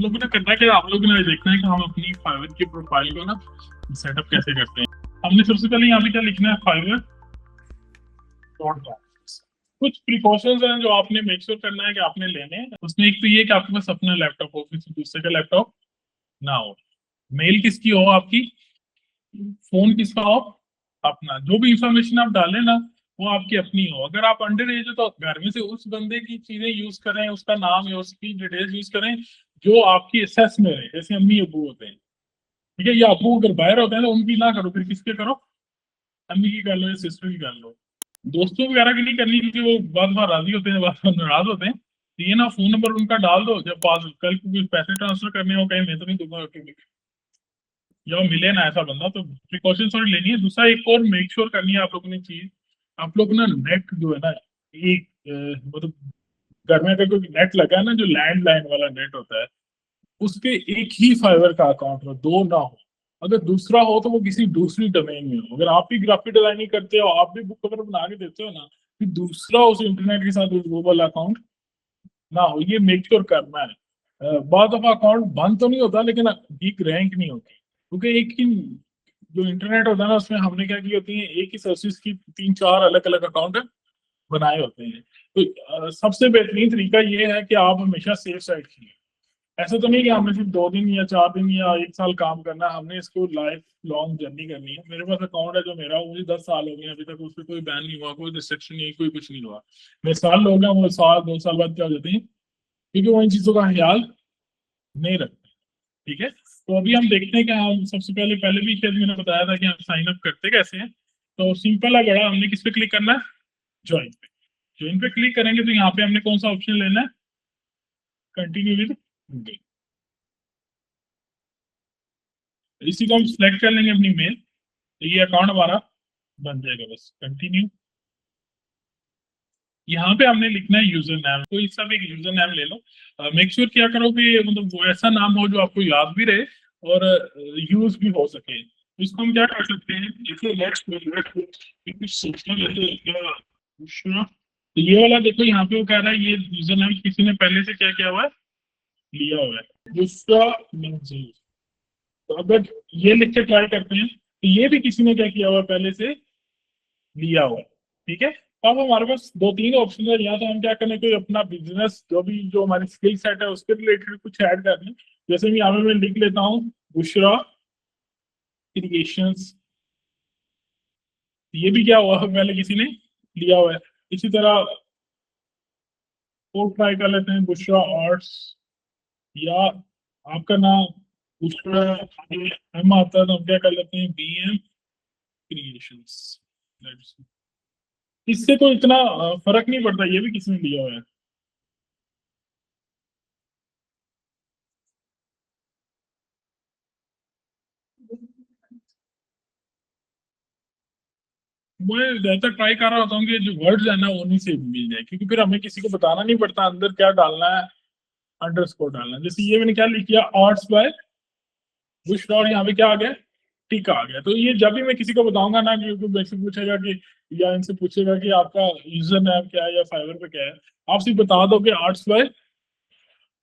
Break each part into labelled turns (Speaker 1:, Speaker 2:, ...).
Speaker 1: लोगों ने करना है कि आप लोगों ने देखना है कि हम अपनी फाइवर की प्रोफाइल को ना सेटअप कैसे करते हैं। हमने सबसे पहले यहाँ पे क्या लिखना है, फाइवर डॉट कॉम। कुछ प्रिकॉशंस हैं जो आपने मेक श्योर करना है कि आपने लेने हैं। उसमें एक तो ये कि आपके पास अपना लैपटॉप हो, किसी दूसरे का लैपटॉप ना हो, मेल किसकी हो आपकी, फोन किसका हो अपना, जो भी इंफॉर्मेशन आप डालें ना वो आपकी अपनी हो। अगर आप अंडर एज हो तो घर में से उस बंदे की चीजें यूज करें, उसका नाम या उसकी डिटेल्स यूज करें जो आपकी एसेस में रहे, जैसे अम्मी अबू होते हैं, ठीक है, या अबू अगर बाहर होते हैं तो उनकी ना करो, फिर किसके करो, अम्मी की कर लो या सिस्टर की कर लो। दोस्तों वगैरह की नहीं करनी क्योंकि वो बार बार राजी होते हैं, बार बार नाराज होते हैं। तो ये ना फोन नंबर उनका डाल दो, जब पास कल को कुछ पैसे ट्रांसफर करने हो, कहीं मैं तो नहीं दूंगा या मिले ना ऐसा बंदा, तो प्रिकॉशन थोड़ी लेनी है। दूसरा एक और मेक श्योर करनी है आप लोगों ने चीज, आप लोग ना नेट जो है ना, एक मतलब घर में अगर कोई नेट लगा है ना, जो लैंडलाइन वाला नेट होता है, उस पे एक ही फाइबर का अकाउंट हो, दो ना हो। अगर दूसरा हो तो वो किसी दूसरी डोमेन में हो। अगर आप भी ग्राफिक डिजाइनिंग करते हो, आप भी बुक कवर बना के देते हो ना, फिर दूसरा उस इंटरनेट के साथ वो वाला अकाउंट ना हो, ये मेक श्योर करना है। बाद दफा अकाउंट बंद तो नहीं होता लेकिन वीक रैंक नहीं होती, क्योंकि एक ही जो इंटरनेट होता है ना, उसमें हमने क्या की होती है, एक ही सर्विस की तीन चार अलग अलग अकाउंट बनाए होते हैं। तो सबसे बेहतरीन तरीका ये है कि आप हमेशा सेफ साइड खींचे। ऐसा तो नहीं कि हमने सिर्फ 2 दिन या 4 दिन या 1 साल काम करना है, हमने इसको लाइफ लॉन्ग जर्नी करनी है। मेरे पास अकाउंट है जो मेरा, मुझे 10 साल हो गए अभी तक, उस पर कोई बैन नहीं हुआ, कोई रिस्ट्रिक्शन नहीं, कोई कुछ नहीं हुआ। मेरे साल लोग हैं, वो साल 2 साल बाद क्या हो जाते हैं, क्योंकि वो इन चीजों का ख्याल नहीं रखते। ठीक है, तो अभी हम देखते हैं कि हम सबसे पहले पहले भी शायद मैंने बताया था कि हम साइन अप करते कैसे हैं। तो सिंपल है बड़ा, हमने किस पे क्लिक करना है, ज्वाइन पे। ज्वाइन पे क्लिक करेंगे तो यहाँ पे हमने कौन सा ऑप्शन लेना है, कंटिन्यू विद गूगल। इसी को हम सिलेक्ट कर लेंगे अपनी मेल, तो ये अकाउंट हमारा बन जाएगा। बस कंटिन्यू, यहाँ पे हमने लिखना है यूजर नाम, कोई सा भी एक यूजर नाम ले लो। मेक श्योर क्या करो कि मतलब वो ऐसा नाम हो जो आपको याद भी रहे और यूज भी हो सके। तो इसको हम क्या कर सकते हैं, जैसे तो ये वाला देखो, यहाँ पे वो कह रहा है ये यूजर नाम किसी ने पहले से क्या किया हुआ है, लिया हुआ है, दूसरा मंजूर। तो अगर ये लिख के ट्राई करते हैं तो ये भी किसी ने क्या किया हुआ है, पहले से लिया हुआ है। ठीक है, तो अब हमारे पास दो तीन ऑप्शन है, या तो हम क्या करें, कोई अपना बिजनेस जो भी जो हमारी स्किल सेट है उसके रिलेटेड कुछ ऐड कर दें। जैसे मैं यहाँ पे मैं लिख लेता हूँ बुशरा क्रिएशंस, ये भी क्या हुआ है, पहले किसी ने लिया हुआ है। इसी तरह और ट्राई कर लेते हैं बुशरा आर्ट्स, या आपका नाम बुशरा एम आता है तो हम क्या कर लेते हैं BM क्रिएशंस। इससे कोई इतना फर्क नहीं पड़ता, ये भी किसी ने लिया हुआ है। मैं ज्यादातर ट्राई कर रहा होता हूँ कि जो वर्ड्स है ना उन्हीं से मिल जाए, क्योंकि फिर हमें किसी को बताना नहीं पड़ता अंदर क्या डालना है, अंडरस्कोर डालना है। जैसे ये मैंने क्या लिख किया, आर्ट्स बाय बुशरा, और यहाँ पे क्या आ गया, टीका आ गया। तो ये जब भी मैं किसी को बताऊंगा ना, क्योंकि मुझसे पूछेगा कि, या इनसे पूछेगा कि आपका यूजर नेम क्या है या फाइवर पे क्या है, आप सिर्फ बता दो कि आर्ट्स बाय,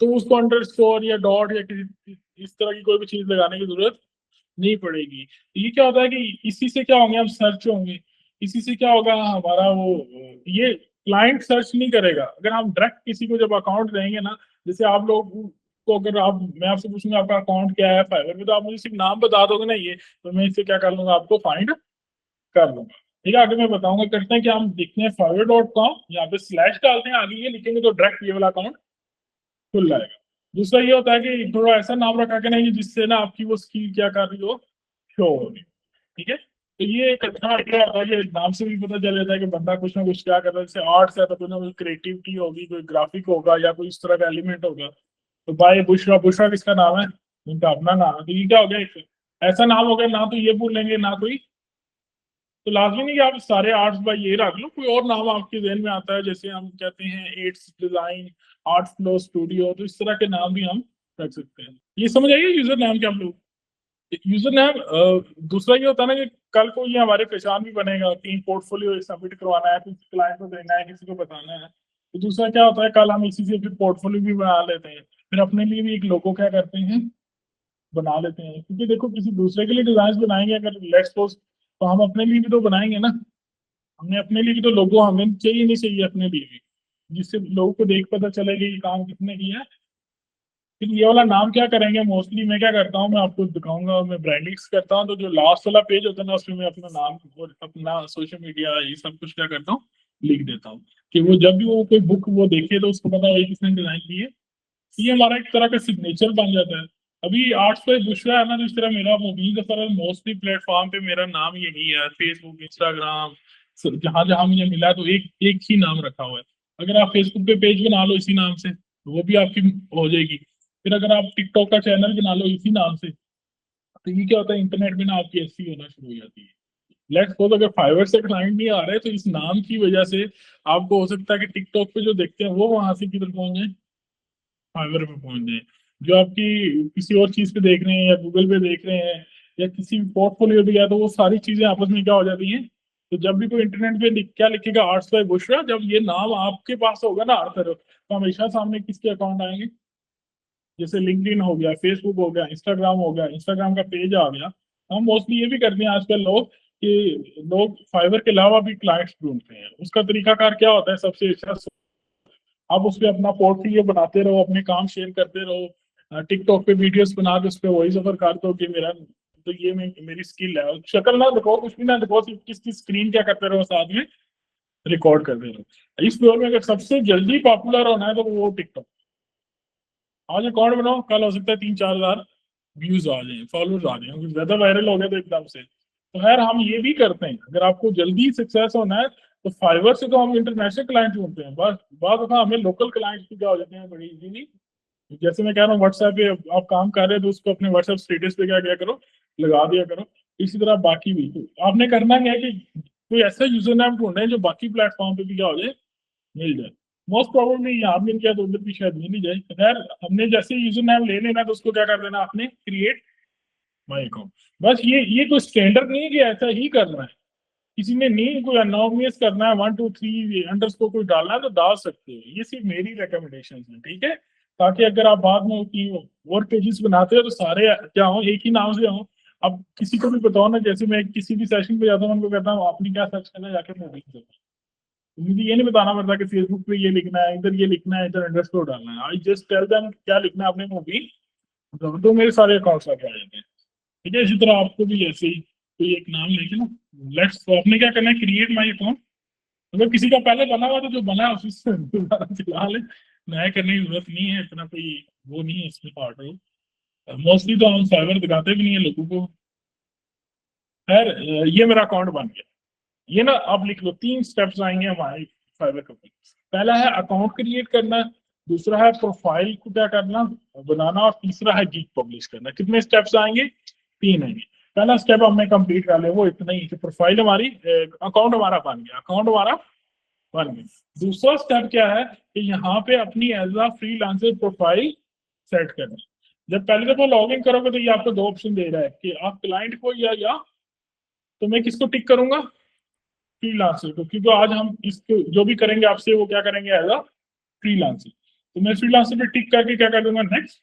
Speaker 1: तो उसको अंडरस्कोर या डॉट या किसी इस तरह की कोई भी चीज लगाने की जरूरत नहीं पड़ेगी। तो ये क्या होता है कि इसी से क्या होंगे, हम सर्च होंगे, इसी से क्या होगा हमारा वो, ये क्लाइंट सर्च नहीं करेगा। अगर हम डायरेक्ट किसी को जब अकाउंट देंगे ना, जैसे आप लोग को, अगर आप, मैं आपसे पूछूंगा आपका अकाउंट क्या है फाइवर में, तो आप मुझे सिर्फ नाम बता दोगे ना ये, तो मैं इससे क्या कर लूंगा, आपको फाइंड कर लूंगा। ठीक है, आगे मैं बताऊंगा, करते हैं कि हम देखते हैं fiverr.com, यहाँ पे स्लैश डालते हैं, आगे ये लिखेंगे तो डायरेक्ट ये वाला अकाउंट खुल जाएगा। दूसरा ये होता है कि थोड़ा ऐसा नाम रखा के नहीं जिससे ना आपकी वो स्किल क्या कर रही हो, शो हो रही। ठीक है, तो ये एक अच्छा आइडिया होता है कि नाम से भी पता चल जाता है कि बंदा कुछ ना कुछ क्या कर रहा है। जैसे आर्ट्स है तो कुछ ना कुछ क्रिएटिविटी होगी, कोई ग्राफिक होगा या कोई इस तरह का एलिमेंट होगा। तो बाय बुशरा, बुशरा किसका नाम है, उनका अपना नाम है। तो ये क्या हो गया, एक ऐसा नाम हो गया, ना तो ये भूलेंगे ना कोई, तो लाजमी नहीं कि आप सारे आर्ट्स बाय ये रख लो, कोई और नाम आपके जहन में आता है, जैसे हम कहते हैं ads design, art flow studio, तो इस तरह के नाम भी हम रख सकते हैं। ये समझ आइए यूजर नाम के हम लोग, यूजर नाम। दूसरा ये होता है ना कि कल को ये हमारे पहचान भी बनेगा कि पोर्टफोलियो सबमिट करवाना है, किसी क्लाइंट को देना है, किसी को बताना है। तो दूसरा क्या होता है, कल हम इसी से फिर पोर्टफोलियो भी बना लेते हैं। फिर अपने लिए भी एक लोगो क्या करते हैं, बना लेते हैं, क्योंकि देखो किसी दूसरे के लिए डिजाइन बनाएंगे अगर लेट्स सपोज, तो हम अपने लिए भी तो बनाएंगे ना। हमने अपने लिए भी तो लोगो हमें चाहिए नहीं चाहिए अपने लिए भी, जिससे लोगों को देख पता चले कि ये काम कितने किया है। फिर ये वाला नाम क्या करेंगे, मोस्टली मैं क्या करता हूँ, मैं आपको दिखाऊंगा, मैं ब्रांडिंग्स करता हूँ, तो जो लास्ट वाला पेज होता है ना उसमें मैं अपना नाम और अपना सोशल मीडिया ये सब कुछ क्या करता हूँ, लिख देता हूँ, कि वो जब भी वो कोई बुक वो देखे तो उसको पता है किसने डिजाइन की है। ये हमारा एक तरह का सिग्नेचर बन जाता है। अभी आर्ट्स पे बुशरा है ना, तो इस तरह मेरा मुबीन का सारा मोस्टली प्लेटफॉर्म पे मेरा नाम यही है, फेसबुक, इंस्टाग्राम, जहां जहां मुझे मिला तो एक एक ही नाम रखा हुआ है। अगर आप फेसबुक पे पेज बना लो इसी नाम से तो वो भी आपकी हो जाएगी। फिर अगर आप टिकटॉक का चैनल बना लो इसी नाम से, तो ये क्या होता है, इंटरनेट में ना आपकी एसई होना शुरू हो जाती है। लेट्स सपोज अगर फाइवर से क्लाइंट नहीं आ रहे तो इस नाम की वजह से आपको हो सकता है कि टिकटॉक पे जो देखते हैं वो वहां से किधर पहुंच जाए, फाइवर पे पहुंच जाए। जो आपकी किसी और चीज पे देख रहे हैं या गूगल पे देख रहे हैं या किसी पोर्टफोलियो पे गया, तो वो सारी चीजें आपस में क्या हो जाती हैं। तो जब भी कोई इंटरनेट पे क्या लिखेगा, आर्ट्स बाय बुशरा, जब ये नाम आपके पास होगा ना हर तरफ, तो हमेशा सामने किसके अकाउंट आएंगे, जैसे लिंक्डइन हो गया, फेसबुक हो गया, इंस्टाग्राम हो गया, इंस्टाग्राम का पेज आ गया। हम मोस्टली ये भी करते हैं आजकल लोग कि लोग फाइवर के अलावा भी क्लाइंट्स ढूंढते हैं। उसका तरीकाकार क्या होता है, सबसे अच्छा, आप उस पर अपना पोर्टफोलियो बनाते रहो, अपने काम शेयर करते रहो, टिकटॉक पे वीडियोस बना के उस पर वॉइस ओवर कर दो कि मेरा तो ये मेरी स्किल है। शक्ल ना दिखाओ, कुछ भी ना दिखाओ, सिर्फ किसकी स्क्रीन क्या करते रहो, साथ में रिकॉर्ड करते रहो। इस दौर में अगर सबसे जल्दी पॉपुलर होना है तो वो टिकटॉक। आज अकाउंट बनाओ, कल हो सकता है 3-4 हजार व्यूज आ जाए, फॉलोअर्स आ जाए, ज्यादा वायरल हो गया तो एकदम से। तो खैर हम ये भी करते हैं, अगर आपको जल्दी सक्सेस होना है तो फाइवर से तो हम इंटरनेशनल क्लाइंट ढूंढते हैं, बस बात होता है हमें लोकल क्लाइंट्स भी क्या हो जाते हैं बड़ी इजीली। जैसे मैं कह रहा हूँ व्हाट्सएप पे आप काम कर रहे हो तो उसको अपने व्हाट्सएप स्टेटस पे क्या क्या करो, लगा दिया करो। इसी तरह बाकी भी तो आपने करना क्या है कि कोई ऐसा यूजर नाम ढूंढना है जो बाकी प्लेटफॉर्म पे भी क्या हो जाए, मिल जाए। मोस्ट प्रोबेबली यहाँ मिल गया तो उधर भी शायद मिल ही जाए। खैर हमने जैसे यूजर नाम ले लेना तो उसको क्या कर देना आपने, क्रिएट माई अकाउंट। बस ये कोई स्टैंडर्ड नहीं है कि ऐसा ही करना है, किसी ने नहीं कोई अनोमियस करना है 1 2 3 अंडरस्कोर कोई डालना है तो डाल सकते हो, ये सिर्फ मेरी रिकमेंडेशन है, ठीक है। ताकि अगर आप बाद में और पेजेस बनाते हो तो सारे क्या हो, एक ही नाम से हो। अब किसी को भी बताओ ना, जैसे मैं किसी भी सेशन पे जाता हूँ उनको कहता हूँ आपने क्या सर्च करना है, जाके मूवी देखो। तो मुझे ये नहीं बताना पड़ता कि फेसबुक पे ये लिखना है, इधर ये लिखना है, इधर अंडरस्कोर डालना है। आई जस्ट टेल देम क्या लिखना है अपने मूवी, तो मेरे सारे अकाउंट्स आगे आ जाते हैं। ठीक है, इसी तरह आपको भी ऐसे ही कोई एक नाम लेके ना, लेट्स, तो आपने क्या करना है, क्रिएट माई अकाउंट। अगर किसी का पहले बना हुआ तो जो बना है उसी से दोबारा चला ले, नया करने की जरूरत नहीं है, इतना कोई वो नहीं है इसमें पार्ट है। मोस्टली तो हम साइबर दिखाते भी नहीं है लोगों को। खैर ये मेरा अकाउंट बन गया। ये ना आप लिख लो, 3 स्टेप्स आएंगे हमारे फाइबर के ऊपर। पहला है अकाउंट क्रिएट करना, दूसरा है प्रोफाइल को क्या करना, बनाना, और तीसरा है गिग पब्लिश करना। कितने स्टेप्स आएंगे, 3 आएंगे। पहला स्टेप हमने कंप्लीट कर लिया, वो इतना ही, प्रोफाइल हमारी, अकाउंट हमारा बन गया, अकाउंट हमारा बन गया। दूसरा स्टेप क्या है कि यहाँ पे अपनी as a freelancer profile set करना। जब पहले दफा लॉग इन करोगे तो ये आपको 2 ऑप्शन दे रहा है कि आप क्लाइंट को या तो मैं किसको टिक करूंगा, फ्रीलांसर को, क्योंकि आज हम इसको जो भी करेंगे आपसे वो क्या करेंगे एज अ फ्रीलांसर। तो मैं फ्रीलांसर पे टिक करके क्या कर दूंगा, नेक्स्ट।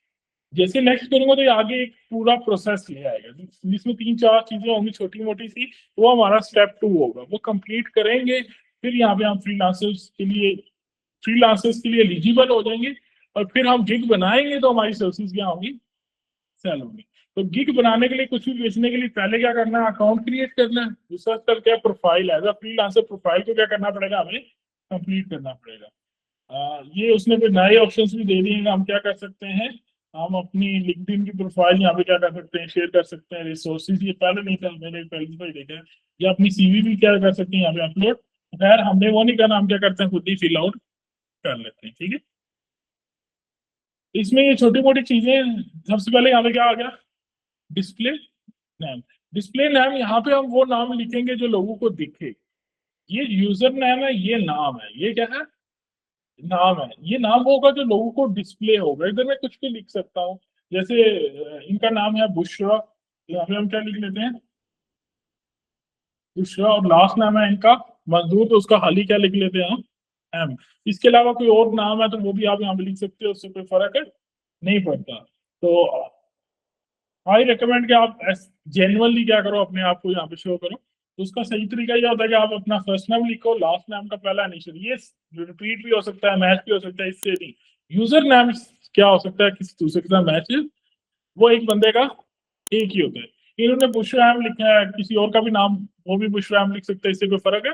Speaker 1: जैसे नेक्स्ट करूंगा तो ये आगे एक पूरा प्रोसेस ले आएगा जिसमें 3-4 चीजें होंगी छोटी मोटी सी, वो हमारा स्टेप 2 होगा, वो कंप्लीट करेंगे। फिर यहाँ पे हम फ्रीलांसर्स के लिए एलिजिबल हो जाएंगे। और फिर हम गिग बनाएंगे तो हमारी सर्विसेज क्या होंगी, सेल होंगी। तो गिग बनाने के लिए, कुछ भी बेचने के लिए पहले क्या करना है, अकाउंट क्रिएट करना है। दूसरा स्टेप क्या है, प्रोफाइल है, फ्रीलांसर प्रोफाइल को क्या करना पड़ेगा, हमें कंप्लीट करना पड़ेगा। ये उसने फिर नए ऑप्शंस भी दे दिए हैं, हम क्या कर सकते हैं, हम अपनी लिंक्डइन की प्रोफाइल यहाँ पे क्या कर सकते हैं, शेयर कर सकते हैं रिसोर्सेज। ये पहले नहीं था, मैंने पहले से ही देखा है। या अपनी सीवी भी क्या कर सकते हैं यहाँ पे अपलोड। खैर हमने वो नहीं करना, हम क्या करते हैं खुद ही फिल आउट कर लेते हैं, ठीक है। इसमें ये छोटी मोटी चीजें, सबसे पहले यहाँ पे क्या आ गया, डिस्प्ले नेम। डिस्प्ले नेम यहाँ पे हम वो नाम लिखेंगे जो लोगों को दिखे। ये यूजर नेम है, ये नाम है, ये क्या है, नाम है। ये नाम होगा जो लोगों को डिस्प्ले होगा। इधर मैं कुछ भी लिख सकता हूँ, जैसे इनका नाम है बुशरा, यहाँ पे हम क्या लिख लेते हैं, बुशरा, और लास्ट नाम है इनका मजदूर, तो उसका हाल ही क्या लिख लेते हैं हम, एम। इसके अलावा कोई और नाम है तो वो भी आप यहाँ पे लिख सकते हो, उससे कोई फर्क है नहीं पड़ता। तो आई रिकमेंड कि आप जेन्युइनली क्या करो, अपने आप को यहाँ पे शो करो। तो उसका सही तरीका ये होता है कि आप अपना फर्स्ट नाम लिखो, लास्ट नाम का पहला इनिशियल, ये रिपीट भी हो सकता है, मैच भी हो सकता है, इससे नहीं। यूजर नेम क्या हो सकता है किसी दूसरे के साथ मैच, वो एक बंदे का एक ही होता है। इन्होंने बुशरैम लिखा है, किसी और का भी नाम वो भी बुशरैम लिख सकता है, इससे कोई फर्क है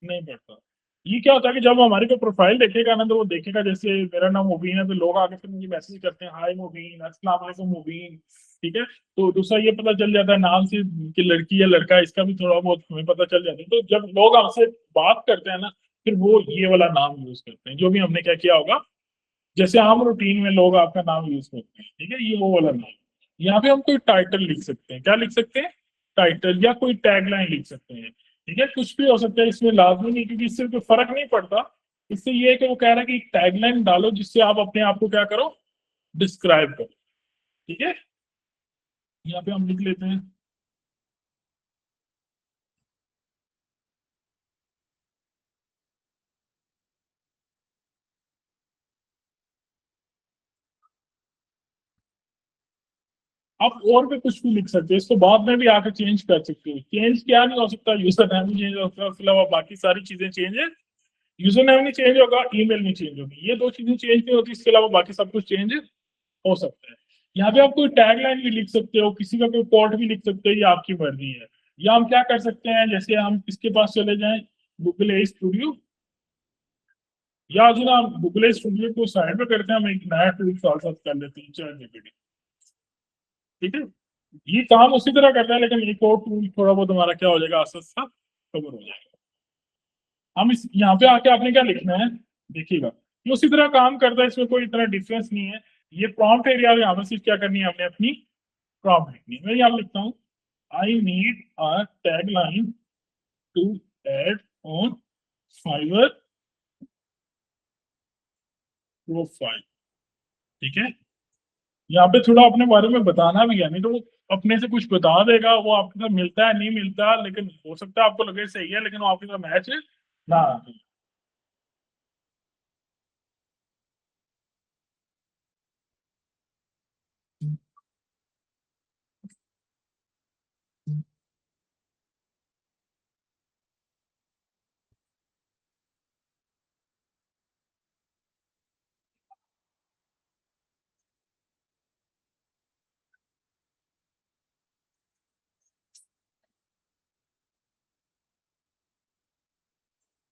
Speaker 1: नहीं पड़ता। ये क्या होता है कि जब वो हमारी को प्रोफाइल देखेगा ना, तो वो देखेगा जैसे मेरा नाम मुबीन है, तो लोग आके फिर मुझे मैसेज करते हैं, हाय मुबीन, अस्सलाम वालेकुम मुबीन। ठीक है। तो दूसरा ये पता चल जाता है नाम से कि लड़की या लड़का, इसका भी थोड़ा बहुत हमें पता चल जाता है। तो जब लोग हमसे बात करते हैं ना, फिर वो ये वाला नाम यूज करते हैं, जो भी हमने क्या किया होगा, जैसे आम रूटीन में लोग आपका नाम यूज करते हैं। ठीक है, ये वो वाला नाम। यहाँ पे हम कोई टाइटल लिख सकते हैं, क्या लिख सकते हैं, टाइटल, या कोई टैगलाइन लिख सकते हैं। ठीक है, कुछ भी हो सकता है, इसमें लाजमी नहीं, क्योंकि इससे कोई फर्क नहीं पड़ता। इससे ये है कि वो कह रहा है कि टैगलाइन डालो जिससे आप अपने आप को क्या करो, डिस्क्राइब करो। ठीक है, यहाँ पे हम लिख लेते हैं। आप और भी कुछ भी लिख सकते हैं, इसको बाद में भी आके चेंज कर सकते हो। चेंज क्या नहीं हो सकता, यूजर नेम भी चेंज हो सकता है, उसके अलावा बाकी सारी चीजें चेंज है। यूजर नेम नहीं चेंज होगा, ईमेल नहीं चेंज होगी, ये दो चीजें चेंज नहीं होती, इसके अलावा बाकी सब कुछ चेंज हो सकता है। यहाँ पे आप कोई टैगलाइन भी लिख सकते हो, किसी का कोई कोट भी लिख सकते हो, ये आपकी मर्जी है। या हम क्या कर सकते हैं, जैसे हम किसके पास चले जाएं, गूगल ए स्टूडियो, या जो ना गूगल ए स्टूडियो को साइड में करते हैं, हम एक नया टूल साथ साथ कर लेते हैं, चैट जीपीटी। ठीक है, ये काम उसी तरह करता है, लेकिन एक और टूल थोड़ा बहुत हमारा क्या हो जाएगा, आस्ते आस्ते कवर हो जाएगा। हम इस यहाँ पे आके आपने क्या लिखना है, देखिएगा, ये उसी तरह काम करता है, इसमें कोई इतना डिफरेंस नहीं है। ये प्रॉम्प्ट एरिया, यहाँ पर सिर्फ क्या करनी है, हमने अपनी प्रॉम्प्ट लिखनी है। मैं यहाँ लिखता हूँ, I need a tagline to add on Fiverr profile. ठीक है, यहाँ पे थोड़ा अपने बारे में बताना भी है, नहीं तो वो अपने से कुछ बता देगा, वो आपके साथ मिलता है नहीं मिलता, लेकिन हो सकता है आपको लगे सही है, लेकिन वो आपके साथ मैच ना आए।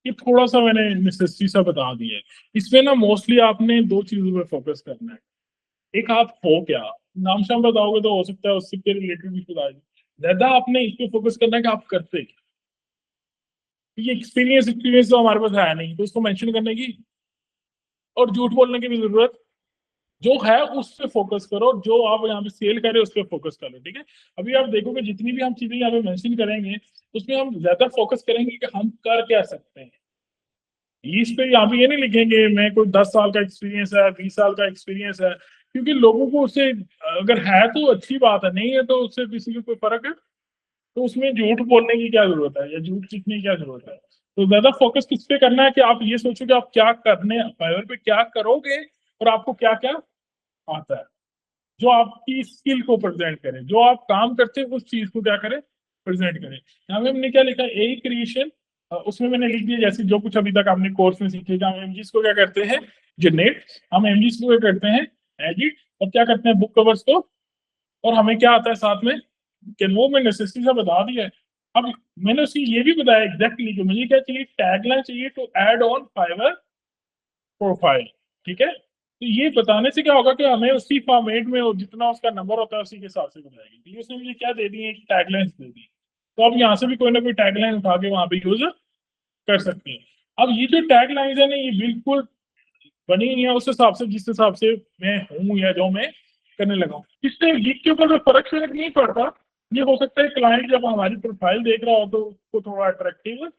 Speaker 1: ये थोड़ा सा मैंने नेसेसिटी सा बता दिया है। इसमें ना मोस्टली आपने दो चीजों पे फोकस करना है। एक, आप हो क्या, नाम शाम बताओगे तो हो सकता है उससे के रिलेटेड भी कुछ आ जाए। ज्यादा आपने इस पे फोकस करना है कि आप करते क्या। ये एक्सपीरियंस एक्सपीरियंस तो हमारे पास है नहीं, तो उसको मेंशन करने की और झूठ बोलने की भी जरूरत, जो है उस पे फोकस करो, जो आप यहाँ पे सेल करें उस पे फोकस करो। ठीक है, अभी आप देखोगे जितनी भी हम चीजें यहाँ पे मेंशन करेंगे, उसमें हम ज्यादा फोकस करेंगे कि हम कर क्या सकते हैं। इस पे यहाँ पे ये नहीं लिखेंगे मैं कोई 10 साल का एक्सपीरियंस है, 20 साल का एक्सपीरियंस है, क्योंकि लोगों को उससे, अगर है तो अच्छी बात है, नहीं है तो उससे किसी को कोई फर्क है। तो उसमें झूठ बोलने की क्या जरूरत है, या झूठ सीखने की क्या जरूरत है। तो ज्यादा फोकस किस पे करना है कि आप ये सोचो कि आप क्या करने, फाइवर पे क्या करोगे, और आपको क्या क्या आता है, जो आपकी स्किल को प्रेजेंट करे, जो आप काम करते हैं उस चीज को क्या करे, प्रेजेंट करे। यहाँ पे हमने क्या लिखा है, ए क्रिएशन, उसमें मैंने लिख दिया जैसे जो कुछ अभी तक आपने कोर्स में सीखे, कि हम एमजीज को क्या करते हैं, जनरेट, हम एमजीज को क्या करते हैं, एडिट, और क्या करते हैं, बुक कवर्स को, और हमें क्या आता है साथ में, कि वो मैं नेसेसिटी से बता दिया है। अब मैंने उसी ये भी बताया एग्जैक्टली कि मुझे क्या चाहिए, टैगलाइन चाहिए to add on Fiverr profile. ठीक है, तो ये बताने से क्या होगा कि हमें उसी फॉर्मेट में जितना उसका नंबर होता है उसी के हिसाब से बताएगी। तो ये उसने मुझे क्या दे दी है, टैगलाइन दे दी। तो अब यहाँ से भी कोई ना कोई टैगलाइन उठा के वहां पे यूज कर सकते हैं। अब ये जो टैगलाइन है ना, ये बिल्कुल बनी नहीं है उस हिसाब से जिस हिसाब से मैं हूँ, या जो मैं करने लगा हूँ। इससे लीक के ऊपर कोई फर्क नहीं पड़ता। ये हो सकता है क्लाइंट जब हमारी प्रोफाइल देख रहा हो तो उसको थोड़ा अट्रैक्टिव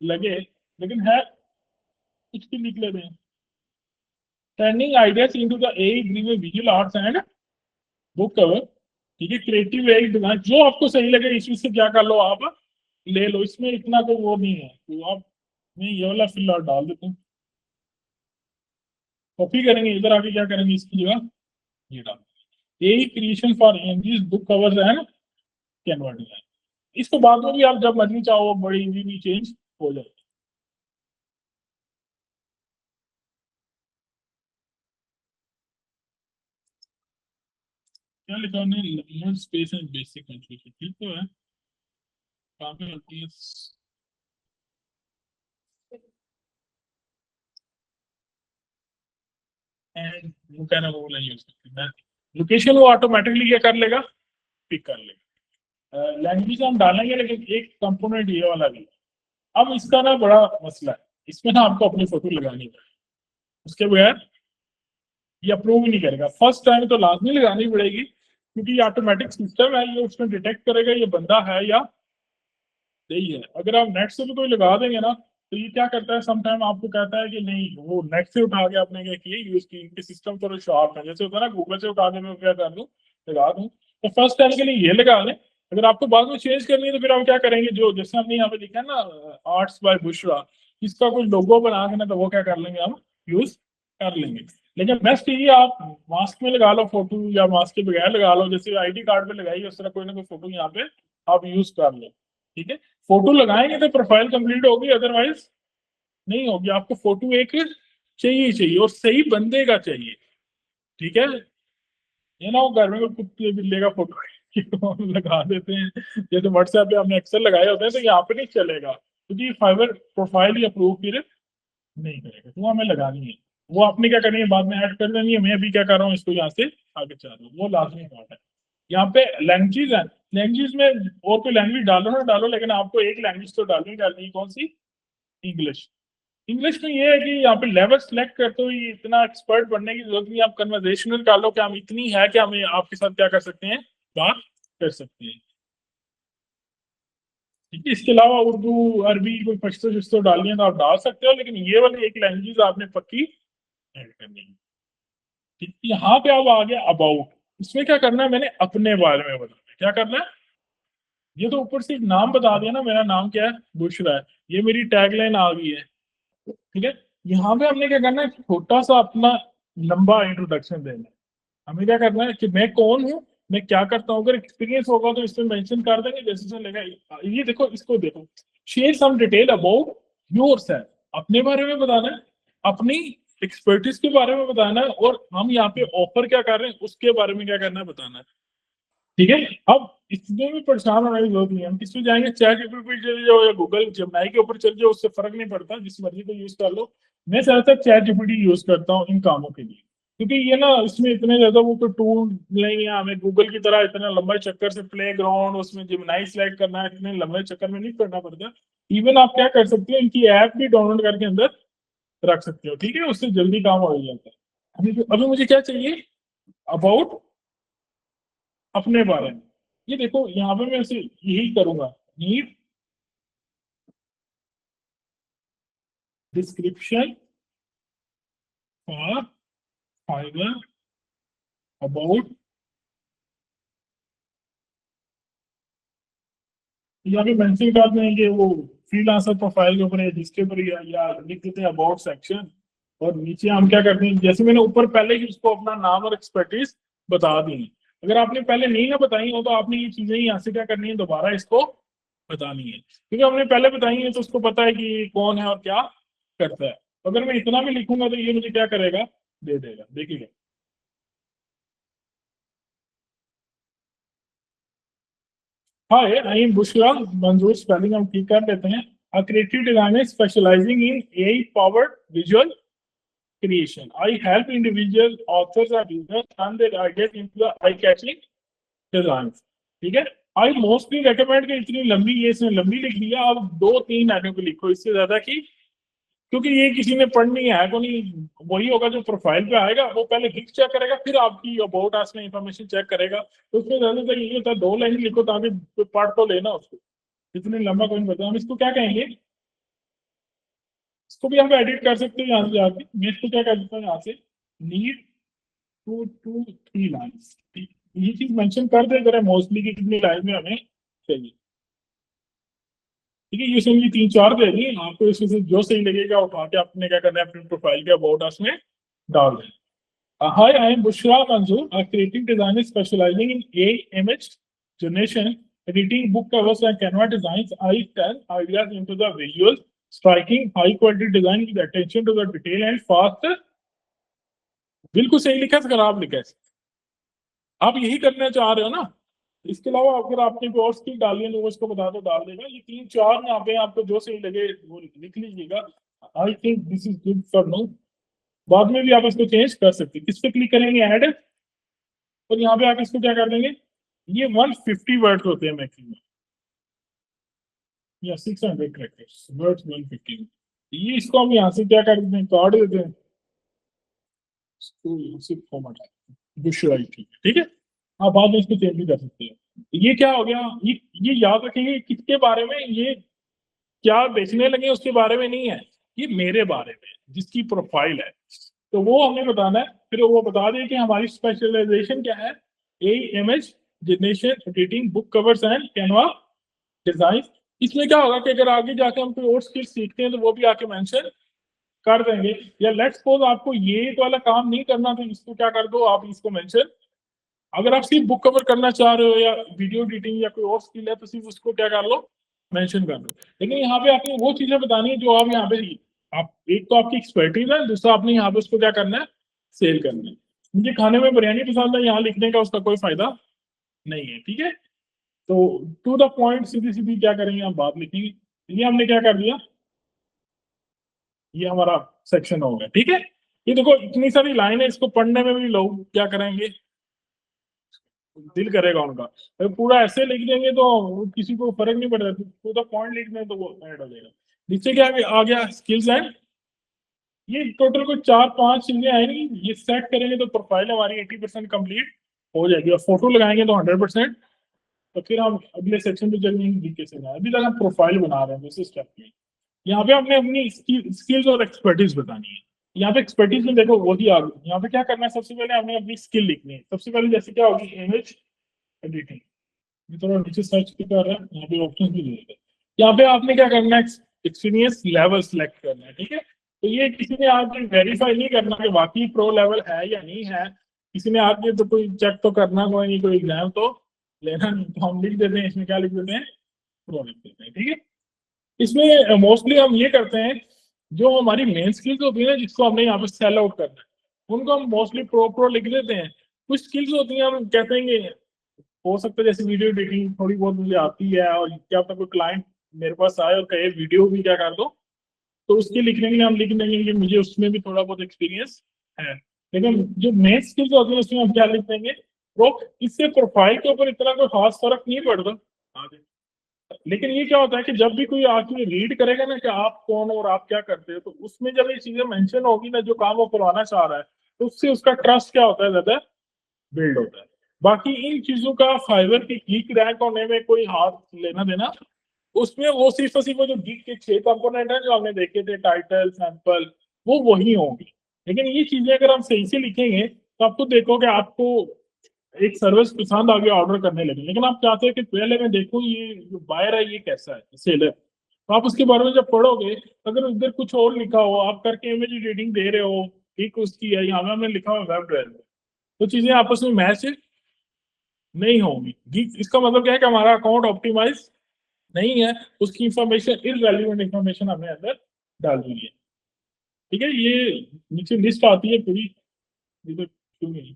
Speaker 1: लगे, लेकिन है कुछ भी लिख लेते हैं, turning ideas into the a dream visual arts and book cover. ठीक है, क्रिएटिव एक डिजाइन जो आपको सही लगे, इसमें से क्या कर लो, आप ले लो, इसमें इतना कोई वो नहीं है। तो आप, मैं ये वाला फिलहाल डाल देता हूँ, कॉपी करेंगे, इधर आके क्या करेंगे इसकी जगह, ये DALL E creation for images book covers and Canva design. इसको बाद में भी आप जब मर्जी चाहो बड़ी इजी भी चेंज हो जाए। क्या लिखा हमने, limit space and basic contribution, ठीक तो है। कहाँ पे होती है एंड वो कहना वो नहीं यूज करते मैं। लोकेशन वो ऑटोमेटिकली क्या कर लेगा, पिक कर लेगा। लैंग्वेज हम डालेंगे लेकिन एक कंपोनेंट ये वाला भी। अब इसका ना बड़ा मसला है, इसमें ना आपको अपनी फोटो लगानी है, उसके बगैर ये अप्रूव ही नहीं करेगा। फर्स्ट टाइम तो लाजमी लगानी पड़ेगी क्योंकि ये ऑटोमेटिक सिस्टम है, ये उसमें डिटेक्ट करेगा ये बंदा है या नहीं है। अगर आप नेट से भी कोई लगा देंगे ना तो ये क्या करता है, समटाइम आपको कहता है कि नहीं वो नेट से उठा के आपने क्या किए यूज की, इनके सिस्टम थोड़े शार्प है। जैसे होता है ना गूगल से उठा के मैं क्या कर दूं, लगा दूं। तो फर्स्ट टाइम के लिए ये लगा लें। अगर आपको बाद में चेंज करनी है तो फिर हम क्या करेंगे, जो जैसे हमने यहाँ पे लिखा है ना आर्ट्स बाय बुशरा, इसका कोई लोगो बना के ना तो वो क्या कर लेंगे हम यूज कर लेंगे। लेकिन बेस्ट ये आप मास्क में लगा लो फोटो या मास्क के बगैर लगा लो, जैसे आईडी कार्ड पे लगाई उस तरह कोई ना कोई फोटो यहाँ पे आप यूज कर लो। ठीक है, फोटो लगाएंगे तो प्रोफाइल कंप्लीट होगी, अदरवाइज नहीं होगी। आपको फोटो एक चाहिए चाहिए और सही बंदे का चाहिए। ठीक है, ये ना वो घर में कोई कुत्ते बिल्ले का फोटो लगा देते हैं, जैसे व्हाट्सएप पे हमने अक्सर लगाए होते हैं, तो यहाँ पे नहीं चलेगा क्योंकि फाइबर प्रोफाइल ही अप्रूव फिर नहीं करेगा। तो हमें लगानी है, वो आपने क्या करनी है बाद में ऐड कर देनी है। मैं अभी क्या कर रहा हूँ, इसको यहाँ से आगे चल रहा हूँ, वो लाजमी बात है। यहाँ पे लैंग्वेज है, लैंग्वेज में और कोई लैंग्वेज डालो ना डालो, लेकिन आपको एक लैंग्वेज तो डालनी डालनी है। कौन सी? इंग्लिश। इंग्लिश में ये है कि यहाँ पे लेवल सेलेक्ट करते हुए इतना एक्सपर्ट बनने की जरूरत नहीं। आप कन्वर्सेशनल डालो कि हम इतनी है कि हमें आपके साथ क्या कर सकते हैं, बात कर सकते हैं। ठीक है, इसके अलावा उर्दू अरबी कोई पश्तो शिस्तो डालनी है तो आप डाल सकते हो, लेकिन ये वाली एक लैंग्वेज आपने पक्की ऐड करनी है। ठीक है, यहाँ पे अब आ गया अबाउट। इसमें क्या करना है, मैंने अपने बारे में बताना है। क्या करना है, ये तो ऊपर से एक नाम बता दिया ना, मेरा नाम क्या है, बुशरा है, ये मेरी टैगलाइन आ गई है। ठीक है, यहाँ पे हमने क्या करना है, छोटा सा अपना लंबा इंट्रोडक्शन देना है। हमें क्या करना है कि मैं कौन हूँ, मैं क्या करता हूँ। अगर एक्सपीरियंस होगा तो इसमें मेंशन कर देंगे, जैसे से लगा। ये देखो, इसको देखो, share some detail about yourself, अपने बारे में बताना है, अपनी एक्सपर्टीज के बारे में बताना है, और हम यहाँ पे ऑफर क्या कर रहे हैं उसके बारे में क्या करना है, बताना है। ठीक है, अब इसमें भी परेशान होने की जरूरत नहीं है। हम किसमें जाएंगे, चैट जीपीटी पे चले जाओ या गूगल जेमिनी के ऊपर चले जाओ, उससे फर्क नहीं पड़ता, जिस मर्जी को यूज कर लो। मैं ज्यादातर चैट जीपीटी यूज करता हूँ इन कामों के लिए, क्योंकि ये ना इसमें इतने ज्यादा वो कोई टूल नहीं है, हमें गूगल की तरह इतना लंबे चक्कर से प्ले ग्राउंड उसमें जेमिनी सिलेक्ट करना है, इतने लंबे चक्कर में नहीं करना पड़ता। इवन आप क्या कर सकते हो, इनकी ऐप भी डाउनलोड करके अंदर रख सकते हो। ठीक है, उससे जल्दी काम हो जाता है। अभी मुझे क्या चाहिए, अबाउट, अपने बारे में। ये देखो यहाँ पे मैं इसे यही करूंगा, need description for Fiverr about. यहाँ पे मेंशन कर दें कि वो फ्रीलांसर प्रोफाइल के ऊपर है, जिसके ऊपर या लिख देते हैं अबाउट सेक्शन। और नीचे हम क्या करते हैं, जैसे मैंने ऊपर पहले ही उसको अपना नाम और एक्सपर्टीज बता दी है। अगर आपने पहले नहीं ना बताई हो तो आपने ये चीजें यहाँ से क्या करनी है, दोबारा इसको बतानी है, क्योंकि हमने पहले बताई है तो उसको पता है कि कौन है और क्या करता है। अगर मैं इतना भी लिखूंगा तो ये मुझे क्या करेगा, दे देगा। देखिएगा, हाय आई एम बुशरा मंजूर, स्पेलिंग हम ठीक कर लेते हैं। A creative designer specialising in AI powered visual creation. I help individual authors and business turn their ideas into the eye-catching designs. ठीक है, आई मोस्टली रेकमेंड कि इतनी लंबी, ये इसने लंबी लिख लिया, अब दो तीन लाइनों को लिखो, इससे ज्यादा की, क्योंकि ये किसी ने पढ़नी है को नहीं। वही होगा जो प्रोफाइल पे आएगा, वो पहले हिट चेक करेगा, फिर आपकी अबाउट अस में इंफॉर्मेशन चेक करेगा। तो उसमें ज्यादातर ये होता है, दो लाइन लिखो ताकि पढ़ तो लेना उसको। इतने लंबा कोई नहीं पता। हम इसको क्या कहेंगे, इसको भी हम एडिट कर सकते हैं यहाँ से जाके। मैं इसको क्या कर देता हूँ यहाँ से, नीड 2 to 3 लाइन्स। ये चीज मेंशन कर दे जरा मोस्टली कि कितनी लाइन में हमें चाहिए। ठीक है, ये सिंपली 3 4 दे दी आपको, इसमें से जो सही लगेगा उठा के आपने क्या करना है, अपने प्रोफाइल के अबाउट अस में डाल दें। Hi, I am Bushra Manzoor, a creative designer specializing in AI image generation, editing, book covers, and Canva designs. I turn ideas into the visual, striking, high quality design with attention to the detail and fast. बिल्कुल सही लिखा है, खराब लिखा है। आप यही करना चाह रहे हो ना? इसके अलावा अगर आपने कोई और स्किल डाली है तो वो इसको बता दो, डाल देगा। ये 3-4 यहाँ पे आपको जो सही लगे वो लिख लीजिएगा। I think this is good for now. बाद में भी आप इसको चेंज कर सकते हैं। किस पे क्लिक करेंगे? ऐड। और यहाँ पे आके इसको क्या कर देंगे? ये 150 वर्ड्स होते हैं मैक्सिमम, या 600 कैरेक्टर्स, वर्ड्स 150। ये इसको हम यहाँ से क्या कर देते हैं? काट देते हैं इसको, सिर्फ फॉर्मेट विजुअलाइज। ठीक है, आप बाद में इसको चेंज भी कर सकते हैं। ये क्या हो गया? ये याद रखेंगे किसके बारे में, ये क्या बेचने लगे उसके बारे में नहीं है, ये मेरे बारे में जिसकी प्रोफाइल है, तो वो हमें बताना है। फिर वो बता दें कि हमारी स्पेशलाइजेशन क्या है। A image generation, editing, book covers and Canva design. इसमें क्या होगा कि अगर आगे जाके हम कोई और स्किल सीखते हैं तो वो भी आके मेंशन कर देंगे। या लेट्स सपोज आपको ये वाला काम नहीं करना तो इसको क्या कर दो, आप इसको मेंशन। अगर आप सिर्फ बुक कवर करना चाह रहे हो या वीडियो एडिटिंग या कोई और स्किल है तो सिर्फ उसको क्या कर लो, मेंशन कर दो। लेकिन यहाँ पे आपने वो चीजें बतानी है जो आप यहाँ पे, आप एक तो आपकी एक्सपर्टीज है, दूसरा आपने यहाँ पे उसको क्या करना है, सेल करना है। मुझे खाने में बिरयानी पसंद है, यहाँ लिखने का उसका कोई फायदा नहीं है। ठीक है, तो टू द पॉइंट, सीधी सीधी क्या करेंगे, आप बात लिखेंगे। ये हमने क्या कर दिया, ये हमारा सेक्शन हो गया। ठीक है, ये देखो इतनी सारी लाइन है, इसको पढ़ने में भी लोग क्या करेंगे, दिल करेगा उनका। अगर पूरा ऐसे लिख देंगे तो किसी को फर्क नहीं पड़ता, टू द पॉइंट लिख दें तो वो ऐड हो जाएगा। नीचे क्या आ गया, स्किल्स एंड। ये टोटल को 4-5 चीजें आएंगी, ये सेट करेंगे तो प्रोफाइल हमारी 80% कंप्लीट हो जाएगी। और फोटो लगाएंगे तो 100%। तो फिर हम अगले सेक्शन पे चलेंगे, तरीके से अभी तक हम प्रोफाइल बना रहे हैं जैसे स्टेप में। यहाँ पे हमने अपनी स्किल्स और एक्सपर्टीज बतानी है। यहाँ पे एक्सपर्टीज में देखो वही आ गई। यहाँ पे क्या करना है, सबसे पहले हमने अपनी स्किल लिखनी है। सबसे पहले जैसे क्या होगी, इमेज एडिटिंग। ये थोड़ा नीचे सर्च कर रहा है, यहाँ पे ऑप्शन भी दे देते हैं। यहाँ पे आपने क्या करना है, एक्सपीरियंस लेवल सिलेक्ट करना है। ठीक है, तो ये किसी ने आज वेरीफाई नहीं करना कि वाकई प्रो लेवल है या नहीं है। किसी ने आज तो कोई चेक तो करना कोई नहीं, कोई एग्जाम तो लेना नहीं। तो हम लिख देते हैं, इसमें क्या लिख देते हैं, प्रो लिख देते हैं। ठीक है, इसमें मोस्टली हम ये करते हैं, जो हमारी मेन स्किल्स होती है ना, जिसको हमने यहाँ पे सेल आउट करना है, उनको हम मोस्टली प्रो प्रो लिख देते हैं। कुछ स्किल्स होती हैं हम कहते हैं कि हो सकता है, जैसे वीडियो एडिटिंग थोड़ी बहुत मुझे आती है, और क्या पता कोई क्लाइंट मेरे पास आए और कहे वीडियो भी क्या कर दो, तो उसके लिखने के लिए हम लिख देंगे कि मुझे उसमें भी थोड़ा बहुत एक्सपीरियंस है। लेकिन जो मेन स्किल्स होती है उसमें हम क्या लिख देंगे, वो। इससे प्रोफाइल के ऊपर इतना कोई खास फर्क नहीं पड़ता आगे। लेकिन ये क्या होता है कि जब भी कोई आके रीड करेगा ना कि आप कौन हो और आप क्या करते हो, तो उसमें जब ये चीजें मेंशन होगी ना, जो काम वो करवाना चाह रहा है, तो उससे उसका ट्रस्ट क्या होता है, ज्यादा बिल्ड होता है। बाकी इन चीजों का फाइबर की गीक रैंक होने में कोई हाथ लेना देना, उसमें वो सिर्फ और सिर्फ वो जो गीक के 6 कंपोनेंट है जो हमने देखे थे, टाइटल, सैंपल, वो वही होंगी। लेकिन ये चीजें अगर हम सही से लिखेंगे तो आपको देखोगे, आपको एक सर्विस पसंद आ गया, ऑर्डर करने लगे। लेकिन आप चाहते हैं कि पहले मैं देखूं ये जो बायर है ये कैसा है, सेलर, तो आप उसके बारे में जब पढ़ोगे, अगर उधर कुछ और लिखा हो, आप करके इमेज रेटिंग दे रहे हो, ठीक उसकी है, यहाँ पे हमने लिखा हुआ वेब डेवलपर, तो चीजें आपस में मैच नहीं होंगी। इसका मतलब क्या है कि हमारा अकाउंट ऑप्टिमाइज नहीं है, उसकी इंफॉर्मेशन, इररेलेवेंट इंफॉर्मेशन हमने अंदर डाल दी है। ठीक है, ये नीचे लिस्ट आती है पूरी, इधर क्यों नहीं,